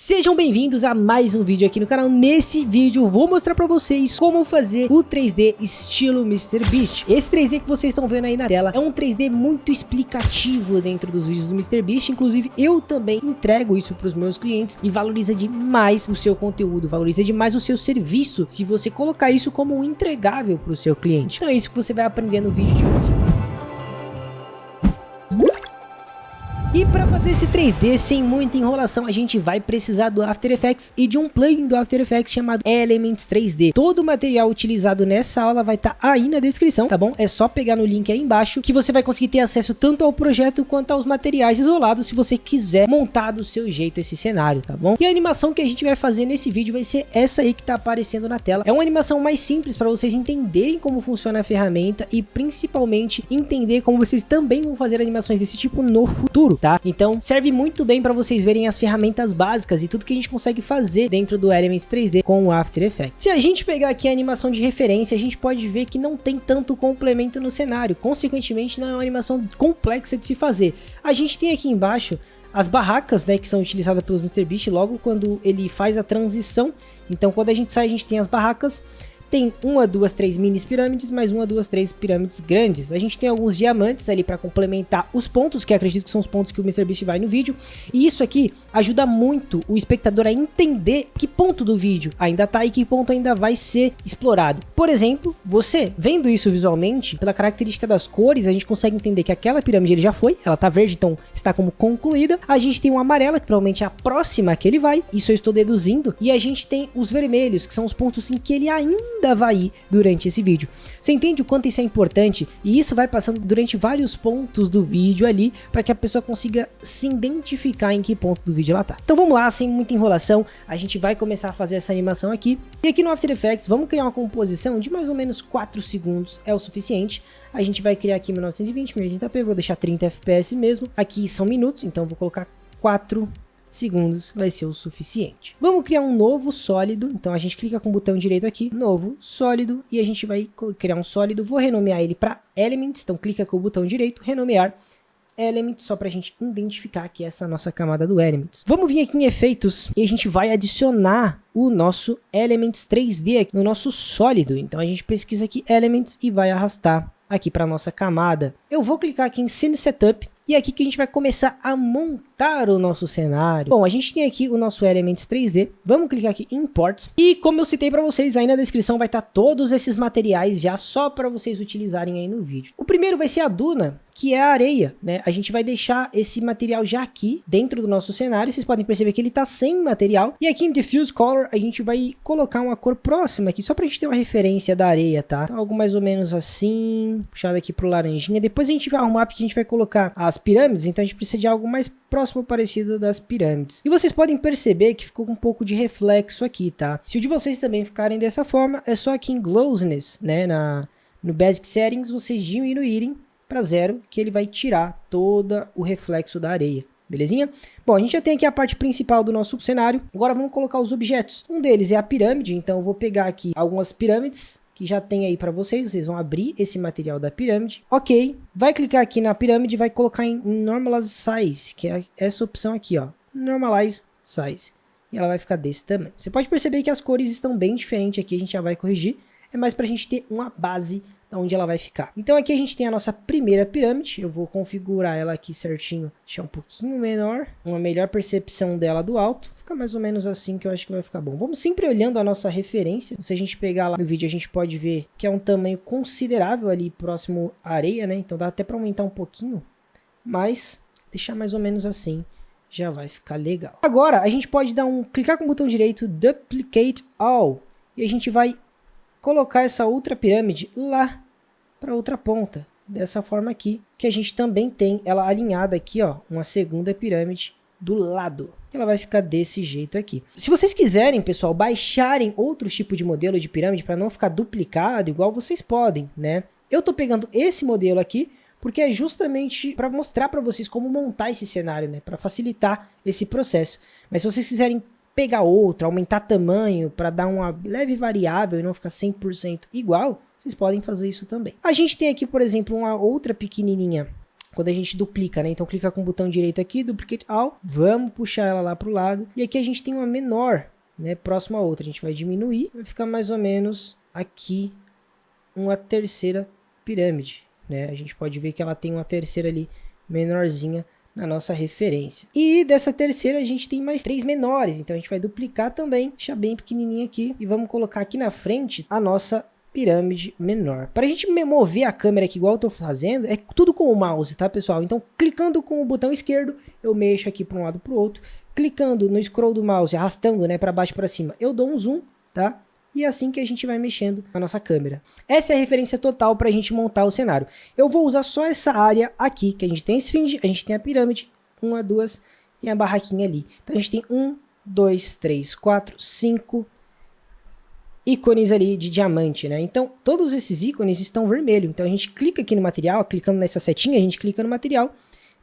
Sejam bem-vindos a mais um vídeo aqui no canal. Nesse vídeo eu vou mostrar pra vocês como fazer o 3D estilo MrBeast. Esse 3D que vocês estão vendo aí na tela é um 3D muito explicativo dentro dos vídeos do MrBeast. Inclusive eu também entrego isso pros meus clientes e valoriza demais o seu conteúdo, valoriza demais o seu serviço se você colocar isso como um entregável pro seu cliente. Então é isso que você vai aprender no vídeo de hoje. E para fazer esse 3D sem muita enrolação, a gente vai precisar do After Effects e de um plugin do After Effects chamado Elements 3D. Todo o material utilizado nessa aula vai estar aí na descrição, tá bom? É só pegar no link aí embaixo que você vai conseguir ter acesso tanto ao projeto quanto aos materiais isolados se você quiser montar do seu jeito esse cenário, tá bom? E a animação que a gente vai fazer nesse vídeo vai ser essa aí que tá aparecendo na tela. É uma animação mais simples para vocês entenderem como funciona a ferramenta e principalmente entender como vocês também vão fazer animações desse tipo no futuro, tá? Então serve muito bem para vocês verem as ferramentas básicas e tudo que a gente consegue fazer dentro do Elements 3D com o After Effects. Se a gente pegar aqui a animação de referência, a gente pode ver que não tem tanto complemento no cenário, consequentemente não é uma animação complexa de se fazer. A gente tem aqui embaixo as barracas, né, que são utilizadas pelos MrBeast logo quando ele faz a transição. Então quando a gente sai, a gente tem as barracas. Tem 1, 2, 3 mini pirâmides, mais 1, 2, 3 pirâmides grandes. A gente tem alguns diamantes ali para complementar os pontos, que acredito que são os pontos que o MrBeast vai no vídeo. E isso aqui ajuda muito o espectador a entender que ponto do vídeo ainda tá e que ponto ainda vai ser explorado. Por exemplo, você vendo isso visualmente, pela característica das cores, a gente consegue entender que aquela pirâmide ele já foi, ela tá verde, então está como concluída. A gente tem uma amarela, que provavelmente é a próxima que ele vai, isso eu estou deduzindo. E a gente tem os vermelhos, que são os pontos em que ele ainda vai ir durante esse vídeo. Você entende o quanto isso é importante? E isso vai passando durante vários pontos do vídeo ali, para que a pessoa consiga se identificar em que ponto do vídeo ela tá. Então vamos lá, sem muita enrolação, a gente vai começar a fazer essa animação aqui. E aqui no After Effects, vamos criar uma composição de mais ou menos 4 segundos, é o suficiente. A gente vai criar aqui 1920, 1080p, vou deixar 30 fps mesmo. Aqui são minutos, então eu vou colocar 4 segundos, vai ser o suficiente. Vamos criar um novo sólido, então a gente clica com o botão direito aqui, novo sólido, e a gente vai criar um sólido, vou renomear ele para Elements, então clica com o botão direito, renomear Elements, só para a gente identificar que essa é a nossa camada do Elements. Vamos vir aqui em efeitos e a gente vai adicionar o nosso Elements 3D aqui no nosso sólido, então a gente pesquisa aqui Elements e vai arrastar aqui para nossa camada. Eu vou clicar aqui em Scene Setup e é aqui que a gente vai começar a montar o nosso cenário. Bom, a gente tem aqui o nosso Elements 3D. Vamos clicar aqui em Imports. E como eu citei para vocês, aí na descrição vai estar todos esses materiais já só para vocês utilizarem aí no vídeo. O primeiro vai ser a duna, que é a areia, né? A gente vai deixar esse material já aqui dentro do nosso cenário. Vocês podem perceber que ele tá sem material. E aqui em Diffuse Color a gente vai colocar uma cor próxima aqui, só pra gente ter uma referência da areia, tá? Então, algo mais ou menos assim, puxado aqui pro laranjinha. Depois a gente vai arrumar porque a gente vai colocar as pirâmides, então a gente precisa de algo mais próximo parecido das pirâmides. E vocês podem perceber que ficou com um pouco de reflexo aqui, tá? Se o de vocês também ficarem dessa forma, é só aqui em Glossiness, né? No Basic Settings, vocês diminuírem para 0, que ele vai tirar todo o reflexo da areia. Belezinha? Bom, a gente já tem aqui a parte principal do nosso cenário. Agora vamos colocar os objetos. Um deles é a pirâmide, então eu vou pegar aqui algumas pirâmides que já tem aí para vocês. Vocês vão abrir esse material da pirâmide. Ok, vai clicar aqui na pirâmide e vai colocar em Normalize Size, que é essa opção aqui, ó. Normalize Size. E ela vai ficar desse tamanho. Você pode perceber que as cores estão bem diferentes aqui, a gente já vai corrigir. É mais para a gente ter uma base onde ela vai ficar. Então aqui a gente tem a nossa primeira pirâmide. Eu vou configurar ela aqui certinho, deixar um pouquinho menor, uma melhor percepção dela do alto. Fica mais ou menos assim que eu acho que vai ficar bom. Vamos sempre olhando a nossa referência. Se a gente pegar lá no vídeo, a gente pode ver que é um tamanho considerável ali próximo à areia, né? Então dá até para aumentar um pouquinho, mas deixar mais ou menos assim já vai ficar legal. Agora a gente pode clicar com o botão direito, Duplicate All, e a gente vai colocar essa outra pirâmide lá para outra ponta, dessa forma aqui, que a gente também tem ela alinhada aqui, ó, uma segunda pirâmide do lado. Ela vai ficar desse jeito aqui. Se vocês quiserem, pessoal, baixarem outros tipos de modelo de pirâmide para não ficar duplicado, igual vocês podem, né? Eu tô pegando esse modelo aqui porque é justamente para mostrar para vocês como montar esse cenário, né? Para facilitar esse processo. Mas se vocês quiserem pegar outro, aumentar tamanho para dar uma leve variável e não ficar 100% igual, vocês podem fazer isso também. A gente tem aqui, por exemplo, uma outra pequenininha quando a gente duplica, né? Então clica com o botão direito aqui, Duplicate All, vamos puxar ela lá pro lado. E aqui a gente tem uma menor, né, próxima a outra. A gente vai diminuir, vai ficar mais ou menos aqui uma terceira pirâmide, né? A gente pode ver que ela tem uma terceira ali menorzinha na nossa referência. E dessa terceira a gente tem mais 3 menores, então a gente vai duplicar também, deixar bem pequenininho aqui e vamos colocar aqui na frente a nossa pirâmide menor. Para a gente mover a câmera aqui igual eu tô fazendo, é tudo com o mouse, tá, pessoal? Então, clicando com o botão esquerdo, eu mexo aqui para um lado para o outro. Clicando no scroll do mouse, arrastando, né, para baixo para cima, eu dou um zoom, tá? E é assim que a gente vai mexendo a nossa câmera. Essa é a referência total para a gente montar o cenário. Eu vou usar só essa área aqui, que a gente tem a esfinge, a gente tem a pirâmide, 1, 2 e a barraquinha ali. Então a gente tem 1, 2, 3, 4, 5 ícones ali de diamante, né? Então todos esses ícones estão vermelho. Então a gente clica aqui no material, clicando nessa setinha, a gente clica no material.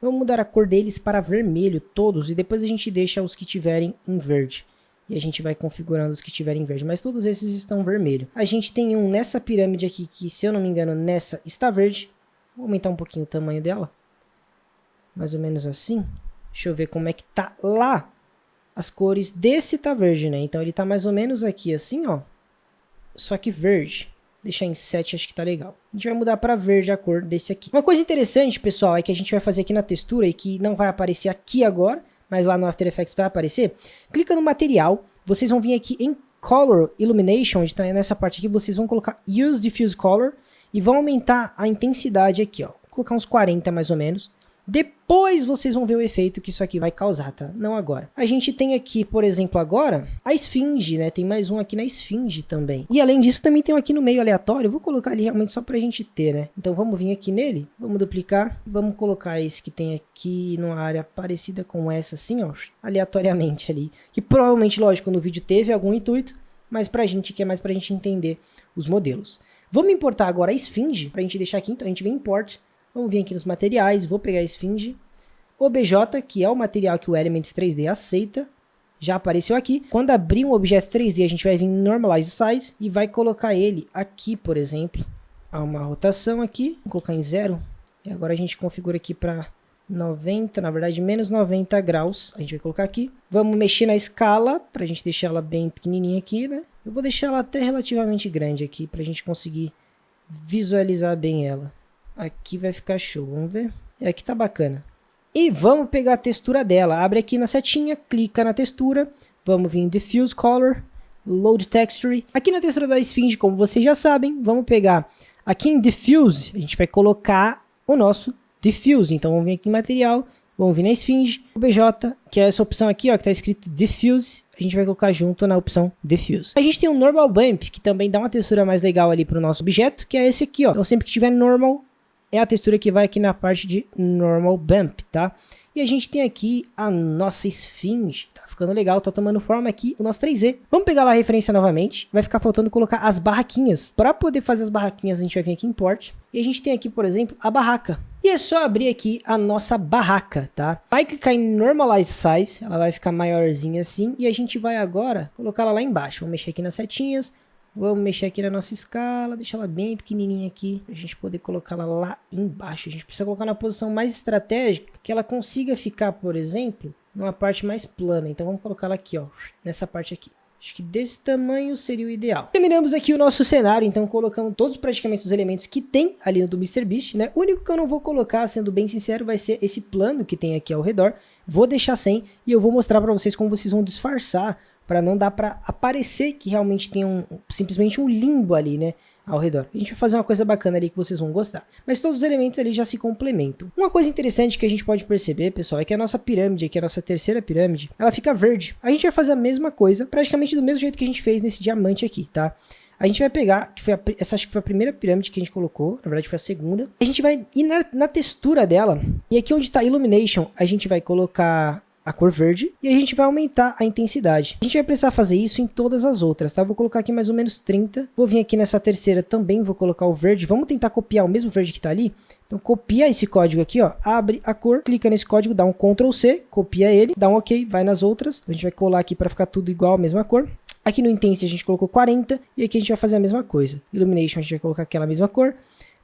Vamos mudar a cor deles para vermelho, todos, e depois a gente deixa os que tiverem em verde. E a gente vai configurando os que tiverem em verde, mas todos esses estão vermelho. A gente tem um nessa pirâmide aqui, que se eu não me engano, nessa está verde. Vou aumentar um pouquinho o tamanho dela. Mais ou menos assim. Deixa eu ver como é que tá lá. As cores desse tá verde, né? Então ele tá mais ou menos aqui assim, ó. Só que verde. Deixar em 7, acho que tá legal. A gente vai mudar para verde a cor desse aqui. Uma coisa interessante, pessoal, é que a gente vai fazer aqui na textura e que não vai aparecer aqui agora, mas lá no After Effects vai aparecer. Clica no material, vocês vão vir aqui em Color Illumination, onde tá nessa parte aqui, vocês vão colocar Use Diffuse Color e vão aumentar a intensidade aqui, ó. Vou colocar uns 40 mais ou menos. Depois vocês vão ver o efeito que isso aqui vai causar, tá? Não agora. A gente tem aqui, por exemplo, agora, a esfinge, né? Tem mais um aqui na esfinge também. E além disso, também tem um aqui no meio aleatório. Eu vou colocar ali realmente só pra gente ter, né? Então vamos vir aqui nele, vamos duplicar. Vamos colocar esse que tem aqui numa área parecida com essa, assim, ó. Aleatoriamente ali. Que provavelmente, lógico, no vídeo teve algum intuito, mas pra gente, que é mais pra gente entender os modelos. Vamos importar agora a esfinge, pra gente deixar aqui. Então a gente vem em Import. Vamos vir aqui nos materiais, vou pegar a esfinge, OBJ, que é o material que o Elements 3D aceita, já apareceu aqui. Quando abrir um objeto 3D, a gente vai vir em Normalize Size e vai colocar ele aqui, por exemplo. Há uma rotação aqui, vou colocar em 0, e agora a gente configura aqui para 90, na verdade menos 90 graus, a gente vai colocar aqui. Vamos mexer na escala, para a gente deixar ela bem pequenininha aqui, né? Eu vou deixar ela até relativamente grande aqui, para a gente conseguir visualizar bem ela. Aqui vai ficar show, vamos ver. Aqui tá bacana. E vamos pegar a textura dela. Abre aqui na setinha, clica na textura. Vamos vir em Diffuse Color, Load Texture. Aqui na textura da esfinge, como vocês já sabem, vamos pegar aqui em Diffuse. A gente vai colocar o nosso Diffuse. Então vamos vir aqui em Material, vamos vir na esfinge. OBJ, que é essa opção aqui, ó, que tá escrito Diffuse. A gente vai colocar junto na opção Diffuse. A gente tem um Normal Bump, que também dá uma textura mais legal ali pro nosso objeto, que é esse aqui, ó. Então sempre que tiver Normal, é a textura que vai aqui na parte de Normal Bump, tá? E a gente tem aqui a nossa esfinge, tá ficando legal, tá tomando forma aqui o nosso 3D. Vamos pegar lá a referência novamente, vai ficar faltando colocar as barraquinhas. Para poder fazer as barraquinhas, a gente vai vir aqui em Import, e a gente tem aqui, por exemplo, a barraca. E é só abrir aqui a nossa barraca, tá? Vai clicar em Normalize Size, ela vai ficar maiorzinha assim, e a gente vai agora colocar ela lá embaixo. Vamos mexer aqui nas setinhas. Vamos mexer aqui na nossa escala, deixar ela bem pequenininha aqui, pra gente poder colocar ela lá embaixo. A gente precisa colocar na posição mais estratégica, que ela consiga ficar, por exemplo, numa parte mais plana. Então vamos colocar ela aqui, ó, nessa parte aqui. Acho que desse tamanho seria o ideal. Terminamos aqui o nosso cenário, então colocamos todos praticamente os elementos que tem ali no do MrBeast, né? O único que eu não vou colocar, sendo bem sincero, vai ser esse plano que tem aqui ao redor. Vou deixar sem e eu vou mostrar pra vocês como vocês vão disfarçar, para não dar para aparecer que realmente tem simplesmente um limbo ali, né, ao redor. A gente vai fazer uma coisa bacana ali que vocês vão gostar. Mas todos os elementos ali já se complementam. Uma coisa interessante que a gente pode perceber, pessoal, é que a nossa pirâmide aqui, a nossa terceira pirâmide, ela fica verde. A gente vai fazer a mesma coisa, praticamente do mesmo jeito que a gente fez nesse diamante aqui, tá? A gente vai pegar, que foi essa acho que foi a primeira pirâmide que a gente colocou, na verdade foi a segunda. A gente vai ir na textura dela, e aqui onde está Illumination, a gente vai colocar a cor verde, e a gente vai aumentar a intensidade. A gente vai precisar fazer isso em todas as outras, tá? Vou colocar aqui mais ou menos 30. Vou vir aqui nessa terceira também, vou colocar o verde. Vamos tentar copiar o mesmo verde que tá ali. Então copia esse código aqui, ó. Abre a cor, clica nesse código, dá um Ctrl C, copia ele, dá um OK, vai nas outras. A gente vai colar aqui para ficar tudo igual, a mesma cor. Aqui no Intense a gente colocou 40, e aqui a gente vai fazer a mesma coisa. Illumination a gente vai colocar aquela mesma cor.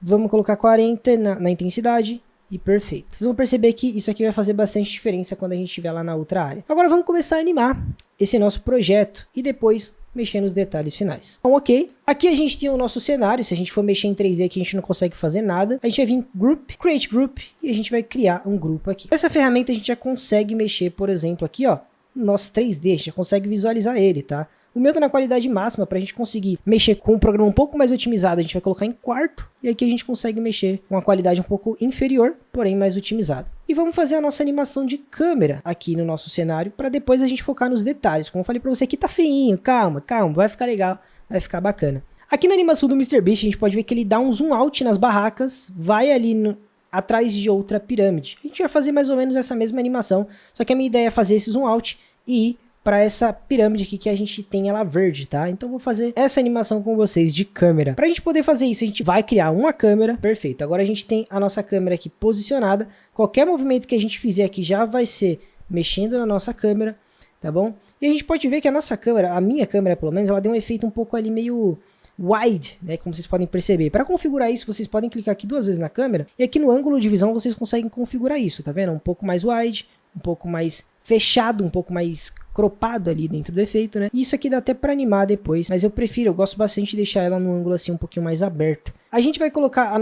Vamos colocar 40 na intensidade. E perfeito. Vocês vão perceber que isso aqui vai fazer bastante diferença quando a gente estiver lá na outra área. Agora vamos começar a animar esse nosso projeto e depois mexer nos detalhes finais. Então, ok. Aqui a gente tem o nosso cenário. Se a gente for mexer em 3D aqui, a gente não consegue fazer nada. A gente vai vir em Group, Create Group, e a gente vai criar um grupo aqui. Essa ferramenta a gente já consegue mexer, por exemplo, aqui, ó, no nosso 3D. A gente já consegue visualizar ele, tá? O meu tá na qualidade máxima para a gente conseguir mexer com um programa um pouco mais otimizado. A gente vai colocar em quarto e aqui a gente consegue mexer com uma qualidade um pouco inferior, porém mais otimizada. E vamos fazer a nossa animação de câmera aqui no nosso cenário para depois a gente focar nos detalhes. Como eu falei para você aqui, tá feinho, calma, calma, vai ficar legal, vai ficar bacana. Aqui na animação do MrBeast a gente pode ver que ele dá um zoom out nas barracas, vai ali atrás de outra pirâmide. A gente vai fazer mais ou menos essa mesma animação, só que a minha ideia é fazer esse zoom out e ir para essa pirâmide aqui que a gente tem ela verde, tá? Então vou fazer essa animação com vocês de câmera. Para a gente poder fazer isso, a gente vai criar uma câmera. Perfeito, agora a gente tem a nossa câmera aqui posicionada. Qualquer movimento que a gente fizer aqui já vai ser mexendo na nossa câmera, tá bom? E a gente pode ver que a nossa câmera, a minha câmera pelo menos, ela deu um efeito um pouco ali meio wide, né, como vocês podem perceber. Para configurar isso, vocês podem clicar aqui 2 vezes na câmera e aqui no ângulo de visão vocês conseguem configurar isso, tá vendo? Um pouco mais wide, um pouco mais fechado, um pouco mais cropado ali dentro do efeito, né? Isso aqui dá até para animar depois, mas eu gosto bastante de deixar ela no ângulo assim um pouquinho mais aberto. A gente vai colocar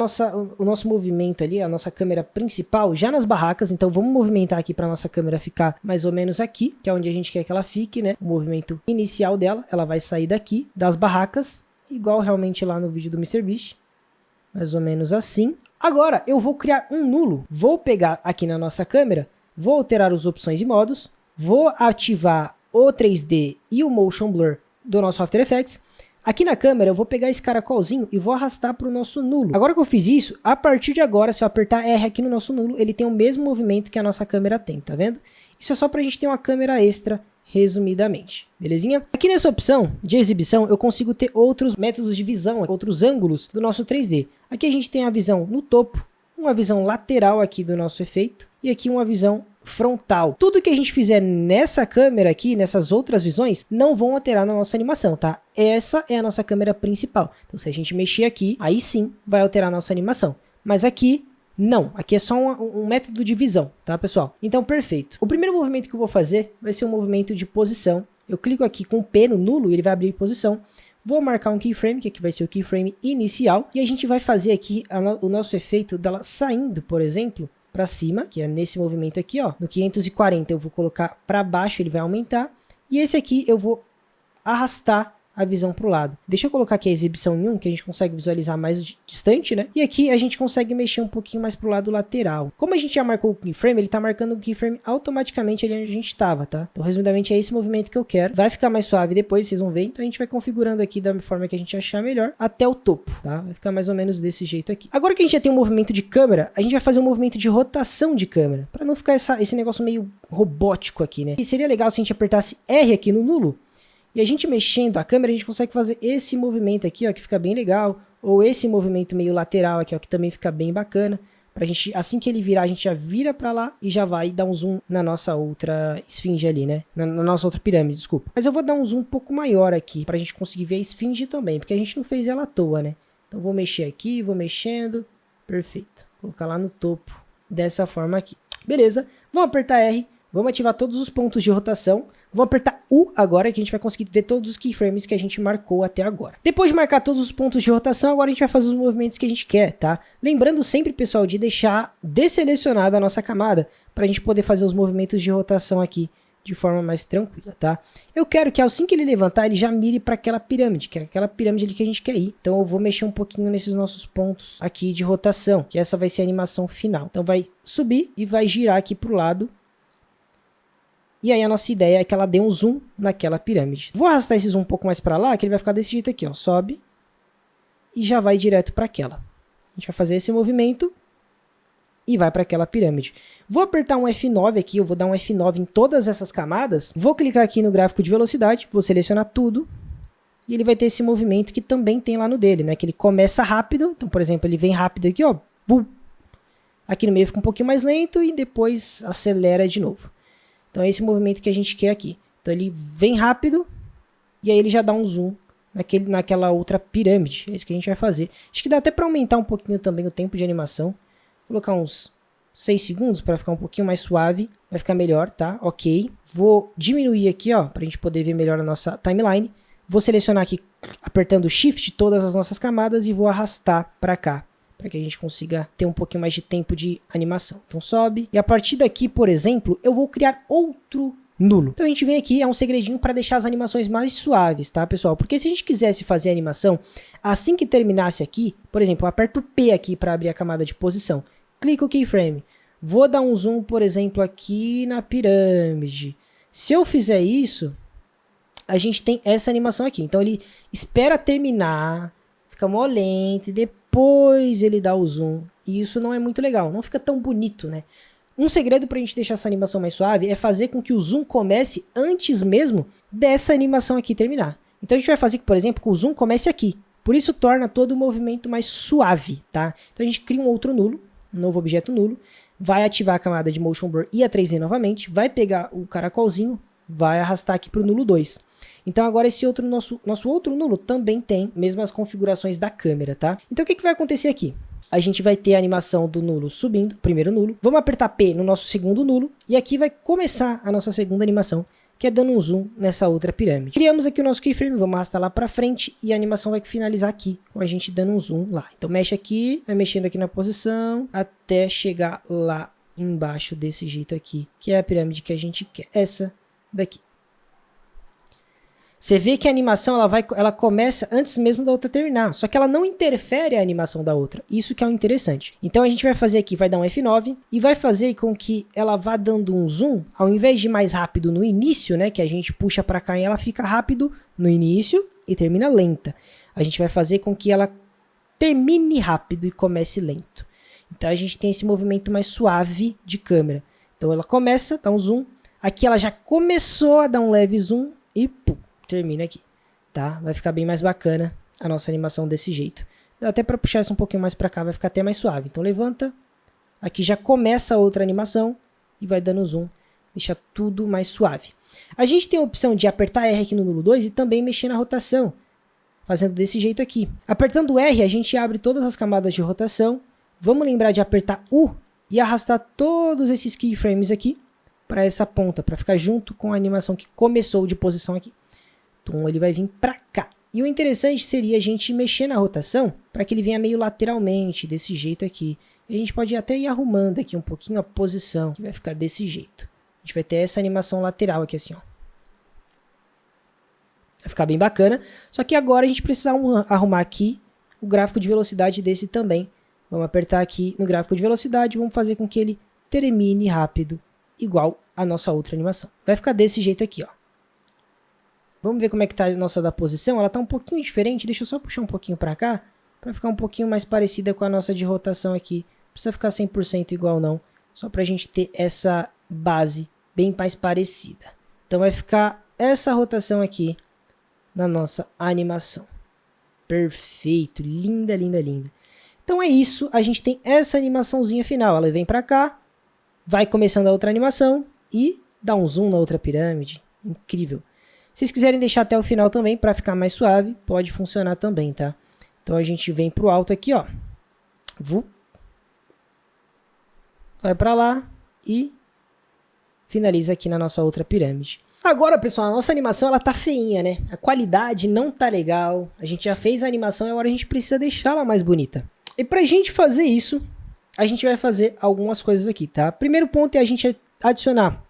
o nosso movimento ali, a nossa câmera principal já nas barracas, então vamos movimentar aqui para nossa câmera ficar mais ou menos aqui, que é onde a gente quer que ela fique, né? O movimento inicial dela, ela vai sair daqui, das barracas, igual realmente lá no vídeo do MrBeast, mais ou menos assim. Agora eu vou criar um nulo, vou pegar aqui na nossa câmera, vou alterar as opções e modos, vou ativar o 3D e o Motion Blur do nosso After Effects. Aqui na câmera eu vou pegar esse caracolzinho e vou arrastar para o nosso nulo. Agora que eu fiz isso, a partir de agora, se eu apertar R aqui no nosso nulo, ele tem o mesmo movimento que a nossa câmera tem, tá vendo? Isso é só para a gente ter uma câmera extra, resumidamente, belezinha? Aqui nessa opção de exibição eu consigo ter outros métodos de visão, outros ângulos do nosso 3D. Aqui a gente tem a visão no topo, uma visão lateral aqui do nosso efeito e aqui uma visão frontal. Tudo que a gente fizer nessa câmera aqui, nessas outras visões, não vão alterar na nossa animação, tá? Essa é a nossa câmera principal. Então se a gente mexer aqui, aí sim vai alterar a nossa animação. Mas aqui, não. Aqui é só um método de visão, tá, pessoal? Então, perfeito. O primeiro movimento que eu vou fazer vai ser um movimento de posição. Eu clico aqui com o P no nulo e ele vai abrir posição. Vou marcar um keyframe, que aqui vai ser o keyframe inicial. E a gente vai fazer aqui o nosso efeito dela saindo, por exemplo, para cima, que é nesse movimento aqui, ó. No 540 eu vou colocar para baixo, ele vai aumentar. E esse aqui eu vou arrastar a visão para o lado. Deixa eu colocar aqui a exibição em 1, que a gente consegue visualizar mais distante, né? E aqui a gente consegue mexer um pouquinho mais para o lado lateral. Como a gente já marcou o keyframe, ele está marcando o keyframe automaticamente ali onde a gente estava, tá? Então, resumidamente, é esse movimento que eu quero. Vai ficar mais suave depois, vocês vão ver. Então, a gente vai configurando aqui da forma que a gente achar melhor até o topo, tá? Vai ficar mais ou menos desse jeito aqui. Agora que a gente já tem um movimento de câmera, a gente vai fazer um movimento de rotação de câmera, para não ficar esse negócio meio robótico aqui, né? E seria legal se a gente apertasse R aqui no nulo, e a gente mexendo a câmera, a gente consegue fazer esse movimento aqui, ó, que fica bem legal. Ou esse movimento meio lateral aqui, ó, que também fica bem bacana. Pra gente, assim que ele virar, a gente já vira pra lá e já vai dar um zoom na nossa outra esfinge ali, né? Na nossa outra pirâmide, desculpa. Mas eu vou dar um zoom um pouco maior aqui, pra gente conseguir ver a esfinge também, porque a gente não fez ela à toa, né? Então vou mexer aqui, vou mexendo. Perfeito. Vou colocar lá no topo, dessa forma aqui. Beleza, vamos apertar R. Vamos ativar todos os pontos de rotação. Vou apertar U agora, que a gente vai conseguir ver todos os keyframes que a gente marcou até agora. Depois de marcar todos os pontos de rotação, agora a gente vai fazer os movimentos que a gente quer, tá? Lembrando sempre, pessoal, de deixar desselecionada a nossa camada, para a gente poder fazer os movimentos de rotação aqui de forma mais tranquila, tá? Eu quero que assim que ele levantar, ele já mire para aquela pirâmide, que é aquela pirâmide ali que a gente quer ir. Então eu vou mexer um pouquinho nesses nossos pontos aqui de rotação, que essa vai ser a animação final. Então vai subir e vai girar aqui pro lado. E aí a nossa ideia é que ela dê um zoom naquela pirâmide. Vou arrastar esse zoom um pouco mais para lá, que ele vai ficar desse jeito aqui, ó. Sobe e já vai direto para aquela. A gente vai fazer esse movimento e vai para aquela pirâmide. Vou apertar um F9 aqui, eu vou dar um F9 em todas essas camadas. Vou clicar aqui no gráfico de velocidade, vou selecionar tudo. E ele vai ter esse movimento que também tem lá no dele, né? Que ele começa rápido, então por exemplo, ele vem rápido aqui, ó. Bum. Aqui no meio fica um pouquinho mais lento e depois acelera de novo. Então é esse movimento que a gente quer aqui. Então ele vem rápido e aí ele já dá um zoom naquela outra pirâmide. É isso que a gente vai fazer. Acho que dá até para aumentar um pouquinho também o tempo de animação. Vou colocar uns 6 segundos para ficar um pouquinho mais suave. Vai ficar melhor, tá? Ok. Vou diminuir aqui, ó, pra gente poder ver melhor a nossa timeline. Vou selecionar aqui, apertando Shift, todas as nossas camadas e vou arrastar para cá, para que a gente consiga ter um pouquinho mais de tempo de animação. Então sobe. E a partir daqui, por exemplo, eu vou criar outro nulo. Então a gente vem aqui, é um segredinho para deixar as animações mais suaves, tá, pessoal? Porque se a gente quisesse fazer a animação, assim que terminasse aqui, por exemplo, eu aperto o P aqui para abrir a camada de posição. Clica o keyframe. Vou dar um zoom, por exemplo, aqui na pirâmide. Se eu fizer isso, a gente tem essa animação aqui. Então ele espera terminar, fica mó lento e depois ele dá o zoom. E isso não é muito legal, não fica tão bonito, né? Um segredo pra gente deixar essa animação mais suave é fazer com que o zoom comece antes mesmo dessa animação aqui terminar. Então a gente vai fazer, por exemplo, que o zoom comece aqui. Por isso torna todo o movimento mais suave, tá? Então a gente cria um outro nulo, um novo objeto nulo, vai ativar a camada de Motion Blur e a 3D novamente, vai pegar o caracolzinho, vai arrastar aqui pro nulo 2. Então agora esse outro nosso outro nulo também tem mesmas configurações da câmera, tá? Então o que vai acontecer aqui? A gente vai ter a animação do nulo subindo, primeiro nulo. Vamos apertar P no nosso segundo nulo. E aqui vai começar a nossa segunda animação, que é dando um zoom nessa outra pirâmide. Criamos aqui o nosso keyframe, vamos arrastar lá pra frente. E a animação vai finalizar aqui, com a gente dando um zoom lá. Então mexe aqui, vai mexendo aqui na posição, até chegar lá embaixo desse jeito aqui, que é a pirâmide que a gente quer. Essa daqui. Você vê que a animação ela começa antes mesmo da outra terminar, só que ela não interfere a animação da outra. Isso que é o interessante. Então a gente vai fazer aqui, vai dar um F9 e vai fazer com que ela vá dando um zoom, ao invés de ir mais rápido no início, né, que a gente puxa para cá e ela fica rápido no início e termina lenta. A gente vai fazer com que ela termine rápido e comece lento. Então a gente tem esse movimento mais suave de câmera. Então ela começa, dá um zoom, aqui ela já começou a dar um leve zoom e pum, termina aqui, tá? Vai ficar bem mais bacana a nossa animação desse jeito. Dá até para puxar isso um pouquinho mais para cá, vai ficar até mais suave. Então levanta, aqui já começa a outra animação e vai dando zoom, deixa tudo mais suave. A gente tem a opção de apertar R aqui no nulo 2 e também mexer na rotação, fazendo desse jeito aqui. Apertando R, a gente abre todas as camadas de rotação. Vamos lembrar de apertar U e arrastar todos esses keyframes aqui para essa ponta, para ficar junto com a animação que começou de posição aqui. Então ele vai vir para cá. E o interessante seria a gente mexer na rotação para que ele venha meio lateralmente, desse jeito aqui. E a gente pode até ir arrumando aqui um pouquinho a posição, que vai ficar desse jeito. A gente vai ter essa animação lateral aqui assim, ó. Vai ficar bem bacana. Só que agora a gente precisa arrumar aqui o gráfico de velocidade desse também. Vamos apertar aqui no gráfico de velocidade, vamos fazer com que ele termine rápido, igual a nossa outra animação. Vai ficar desse jeito aqui, ó. Vamos ver como é que tá a nossa da posição. Ela tá um pouquinho diferente. Deixa eu só puxar um pouquinho pra cá, pra ficar um pouquinho mais parecida com a nossa de rotação aqui. Não precisa ficar 100% igual não, só pra gente ter essa base bem mais parecida. Então vai ficar essa rotação aqui na nossa animação. Perfeito, linda, linda, linda. Então é isso, a gente tem essa animaçãozinha final. Ela vem pra cá, vai começando a outra animação e dá um zoom na outra pirâmide. Incrível. Se vocês quiserem deixar até o final também, para ficar mais suave, pode funcionar também, tá? Então a gente vem pro alto aqui, ó. Vai para lá e finaliza aqui na nossa outra pirâmide. Agora, pessoal, a nossa animação ela tá feinha, né? A qualidade não tá legal. A gente já fez a animação e agora a gente precisa deixá-la mais bonita. E pra gente fazer isso, a gente vai fazer algumas coisas aqui, tá? Primeiro ponto é a gente adicionar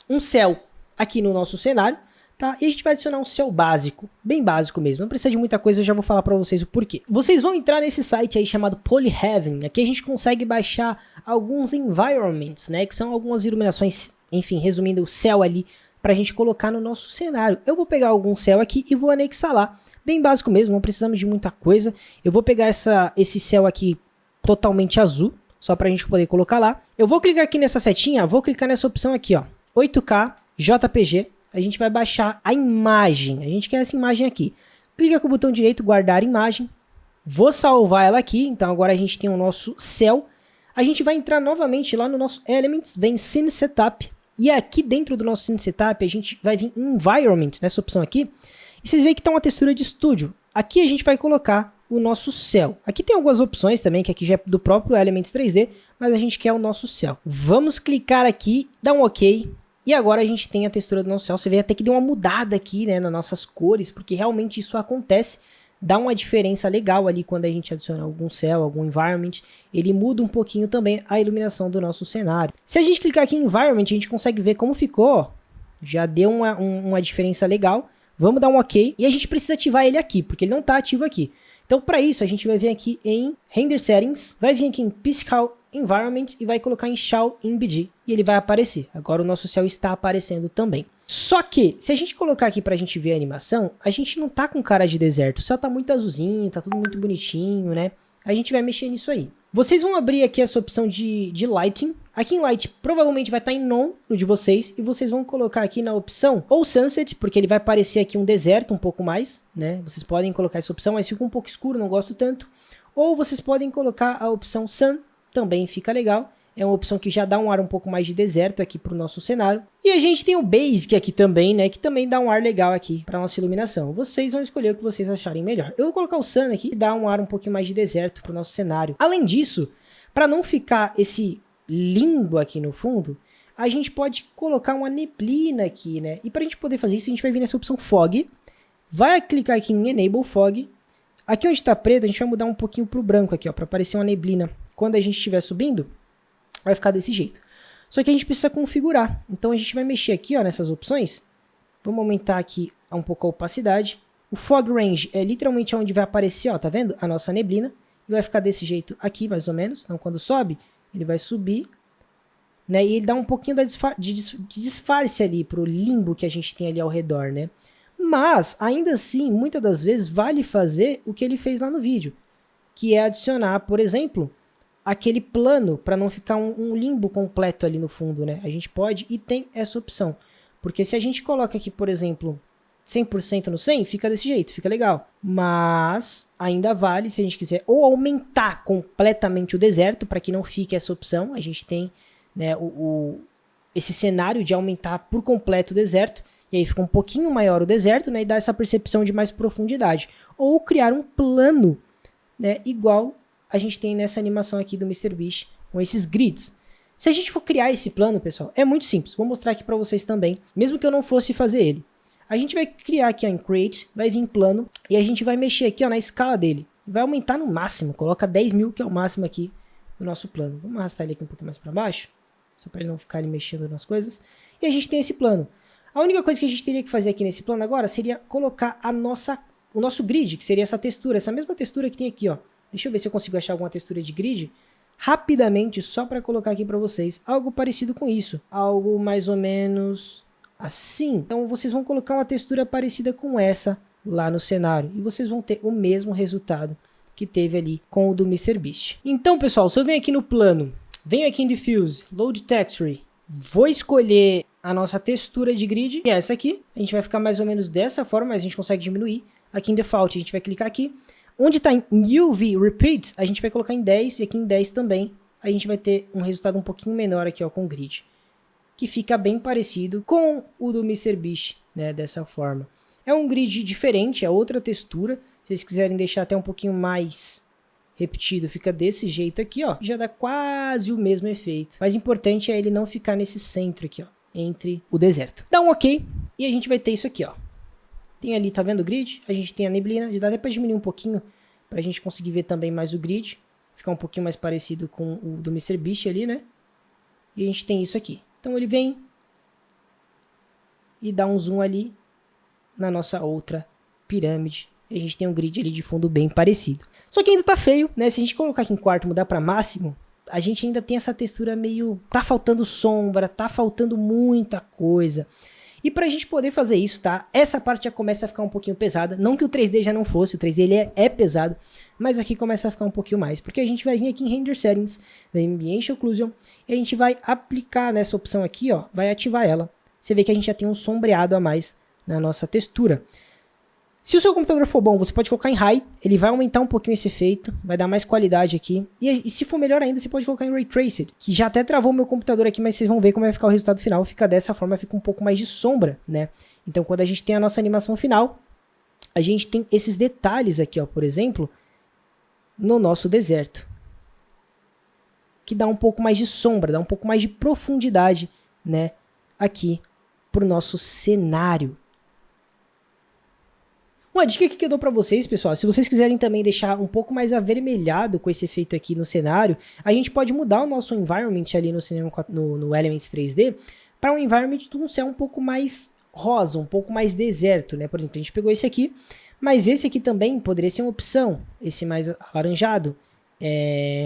um céu aqui no nosso cenário. Tá? E a gente vai adicionar um céu básico, bem básico mesmo, não precisa de muita coisa, eu já vou falar pra vocês o porquê. Vocês vão entrar nesse site aí chamado Polyheaven, aqui a gente consegue baixar alguns environments, né, que são algumas iluminações, enfim, resumindo o céu ali, pra gente colocar no nosso cenário. Eu vou pegar algum céu aqui e vou anexar lá, bem básico mesmo, não precisamos de muita coisa. Eu vou pegar esse céu aqui totalmente azul, só pra gente poder colocar lá. Eu vou clicar aqui nessa setinha, vou clicar nessa opção aqui, ó, 8K JPG. A gente vai baixar a imagem. A gente quer essa imagem aqui. Clica com o botão direito, guardar imagem. Vou salvar ela aqui. Então agora a gente tem o nosso céu. A gente vai entrar novamente lá no nosso Elements. Vem Scene Setup. E aqui dentro do nosso Scene Setup a gente vai vir Environment, nessa opção aqui. E vocês veem que está uma textura de estúdio. Aqui a gente vai colocar o nosso céu. Aqui tem algumas opções também, que aqui já é do próprio Elements 3D, mas a gente quer o nosso céu. Vamos clicar aqui, dar um OK. E agora a gente tem a textura do nosso céu. Você vê até que deu uma mudada aqui, né, nas nossas cores, porque realmente isso acontece. Dá uma diferença legal ali quando a gente adiciona algum céu, algum environment. Ele muda um pouquinho também a iluminação do nosso cenário. Se a gente clicar aqui em environment, a gente consegue ver como ficou. Já deu uma diferença legal. Vamos dar um OK. E a gente precisa ativar ele aqui, porque ele não está ativo aqui. Então, para isso, a gente vai vir aqui em Render Settings, vai vir aqui em Physical Environment e vai colocar em Show Embed. E ele vai aparecer. Agora o nosso céu está aparecendo também. Só que, se a gente colocar aqui pra gente ver a animação, a gente não tá com cara de deserto. O céu tá muito azulzinho, tá tudo muito bonitinho, né? A gente vai mexer nisso aí. Vocês vão abrir aqui essa opção de Lighting. Aqui em Light provavelmente vai estar em Non no de vocês. E vocês vão colocar aqui na opção ou Sunset, porque ele vai parecer aqui um deserto um pouco mais, né? Vocês podem colocar essa opção, mas fica um pouco escuro, não gosto tanto. Ou vocês podem colocar a opção Sun, também fica legal. É uma opção que já dá um ar um pouco mais de deserto aqui para o nosso cenário. E a gente tem o Basic aqui também, né? Que também dá um ar legal aqui para nossa iluminação. Vocês vão escolher o que vocês acharem melhor. Eu vou colocar o Sun aqui, que dá um ar um pouquinho mais de deserto para o nosso cenário. Além disso, para não ficar esse limbo aqui no fundo, a gente pode colocar uma neblina aqui, né? E para a gente poder fazer isso, a gente vai vir nessa opção Fog. Vai clicar aqui em Enable Fog. Aqui onde está preto, a gente vai mudar um pouquinho para o branco aqui, ó, para aparecer uma neblina. Quando a gente estiver subindo, vai ficar desse jeito. Só que a gente precisa configurar. Então a gente vai mexer aqui, ó, nessas opções. Vamos aumentar aqui um pouco a opacidade. O Fog Range é literalmente onde vai aparecer, ó, tá vendo? A nossa neblina. E vai ficar desse jeito aqui, mais ou menos. Então quando sobe, ele vai subir, né? E ele dá um pouquinho de disfarce ali pro limbo que a gente tem ali ao redor, né? Mas, ainda assim, muitas das vezes vale fazer o que ele fez lá no vídeo. Que é adicionar, por exemplo, aquele plano para não ficar um limbo completo ali no fundo, né? A gente pode e tem essa opção. Porque se a gente coloca aqui, por exemplo, 100% no 100, fica desse jeito, fica legal. Mas ainda vale se a gente quiser ou aumentar completamente o deserto, para que não fique essa opção. A gente tem, né, esse cenário de aumentar por completo o deserto. E aí fica um pouquinho maior o deserto, né? E dá essa percepção de mais profundidade. Ou criar um plano, né, igual a gente tem nessa animação aqui do MrBeast com esses grids. Se a gente for criar esse plano, pessoal, é muito simples. Vou mostrar aqui para vocês também, mesmo que eu não fosse fazer ele. A gente vai criar aqui, ó, em Create, vai vir em plano, e a gente vai mexer aqui, ó, na escala dele. Vai aumentar no máximo, coloca 10.000, que é o máximo aqui do nosso plano. Vamos arrastar ele aqui um pouquinho mais para baixo, só para ele não ficar ali mexendo nas coisas. E a gente tem esse plano. A única coisa que a gente teria que fazer aqui nesse plano agora seria colocar o nosso grid, que seria essa textura, essa mesma textura que tem aqui, ó. Deixa eu ver se eu consigo achar alguma textura de grid rapidamente, só para colocar aqui para vocês. Algo parecido com isso. Algo mais ou menos assim. Então vocês vão colocar uma textura parecida com essa lá no cenário. E vocês vão ter o mesmo resultado que teve ali com o do MrBeast. Então, pessoal, se eu venho aqui no plano, venho aqui em Diffuse, Load Texture, vou escolher a nossa textura de grid, que é essa aqui. A gente vai ficar mais ou menos dessa forma, mas a gente consegue diminuir. Aqui em Default, a gente vai clicar aqui. Onde está em UV Repeat, a gente vai colocar em 10 e aqui em 10 também. A gente vai ter um resultado um pouquinho menor aqui, ó, com o grid. Que fica bem parecido com o do MrBeast, né, dessa forma. É um grid diferente, é outra textura. Se vocês quiserem deixar até um pouquinho mais repetido, fica desse jeito aqui, ó. Já dá quase o mesmo efeito. Mas o importante é ele não ficar nesse centro aqui, ó, entre o deserto. Dá um OK e a gente vai ter isso aqui, ó. Tem ali, tá vendo o grid? A gente tem a neblina, já dá até para diminuir um pouquinho, pra gente conseguir ver também mais o grid. Ficar um pouquinho mais parecido com o do MrBeast ali, né? E a gente tem isso aqui. Então ele vem e dá um zoom ali na nossa outra pirâmide. E a gente tem um grid ali de fundo bem parecido. Só que ainda tá feio, né? Se a gente colocar aqui em quarto e mudar para máximo, a gente ainda tem essa textura meio... Tá faltando sombra, tá faltando muita coisa. E pra gente poder fazer isso, tá? Essa parte já começa a ficar um pouquinho pesada. Não que o 3D já não fosse, o 3D ele é pesado. Mas aqui começa a ficar um pouquinho mais. Porque a gente vai vir aqui em Render Settings, em Ambient Occlusion. E a gente vai aplicar nessa opção aqui, ó. Vai ativar ela. Você vê que a gente já tem um sombreado a mais na nossa textura. Se o seu computador for bom, você pode colocar em High. Ele vai aumentar um pouquinho esse efeito. Vai dar mais qualidade aqui. E se for melhor ainda, você pode colocar em Ray Traced. Que já até travou meu computador aqui, mas vocês vão ver como vai ficar o resultado final. Fica dessa forma, fica um pouco mais de sombra, né? Então quando a gente tem a nossa animação final, a gente tem esses detalhes aqui, ó. Por exemplo, no nosso deserto, que dá um pouco mais de sombra, dá um pouco mais de profundidade, né, aqui pro nosso cenário. Uma dica que eu dou pra vocês, pessoal, se vocês quiserem também deixar um pouco mais avermelhado com esse efeito aqui no cenário, a gente pode mudar o nosso environment ali no Elements 3D para um environment de um céu um pouco mais rosa, um pouco mais deserto, né? Por exemplo, a gente pegou esse aqui, mas esse aqui também poderia ser uma opção, esse mais alaranjado.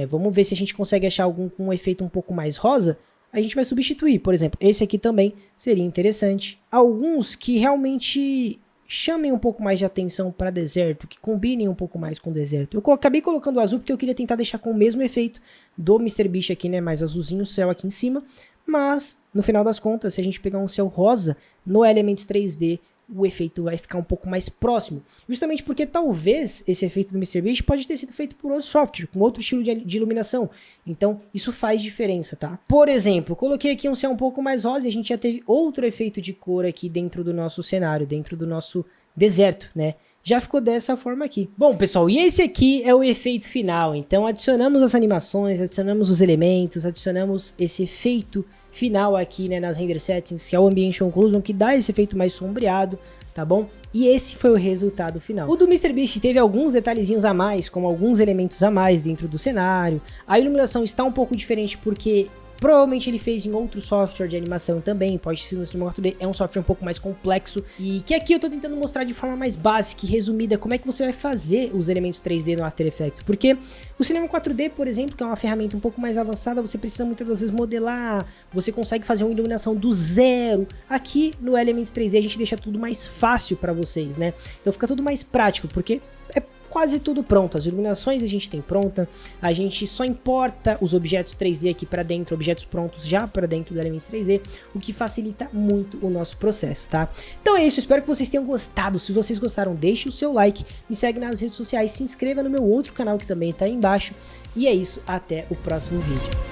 Vamos ver se a gente consegue achar algum com um efeito um pouco mais rosa. A gente vai substituir, por exemplo, esse aqui também seria interessante. Alguns que realmente chamem um pouco mais de atenção para deserto, que combinem um pouco mais com deserto. Eu acabei colocando o azul porque eu queria tentar deixar com o mesmo efeito do MrBeast aqui, né, mais azulzinho o céu aqui em cima, mas no final das contas, se a gente pegar um céu rosa no Elements 3D, o efeito vai ficar um pouco mais próximo. Justamente porque talvez esse efeito do MrBeast pode ter sido feito por outro software, com outro estilo de iluminação. Então, isso faz diferença, tá? Por exemplo, coloquei aqui um céu um pouco mais rosa e a gente já teve outro efeito de cor aqui dentro do nosso cenário, dentro do nosso deserto, né? Já ficou dessa forma aqui. Bom, pessoal, e esse aqui é o efeito final. Então, adicionamos as animações, adicionamos os elementos, adicionamos esse efeito final aqui, né, nas render settings, que é o Ambient Occlusion, que dá esse efeito mais sombreado, tá bom? E esse foi o resultado final. O do MrBeast teve alguns detalhezinhos a mais, como alguns elementos a mais dentro do cenário. A iluminação está um pouco diferente porque provavelmente ele fez em outro software de animação também, pode ser no Cinema 4D, é um software um pouco mais complexo, e que aqui eu tô tentando mostrar de forma mais básica e resumida como é que você vai fazer os elementos 3D no After Effects, porque o Cinema 4D, por exemplo, que é uma ferramenta um pouco mais avançada, você precisa muitas das vezes modelar, você consegue fazer uma iluminação do zero. Aqui no Elements 3D a gente deixa tudo mais fácil para vocês, né? Então fica tudo mais prático, porque é quase tudo pronto, as iluminações a gente tem pronta, a gente só importa os objetos 3D aqui para dentro, objetos prontos já para dentro do Elements 3D, o que facilita muito o nosso processo, tá? Então é isso, espero que vocês tenham gostado. Se vocês gostaram, deixe o seu like, me segue nas redes sociais, se inscreva no meu outro canal que também tá aí embaixo, e é isso, até o próximo vídeo.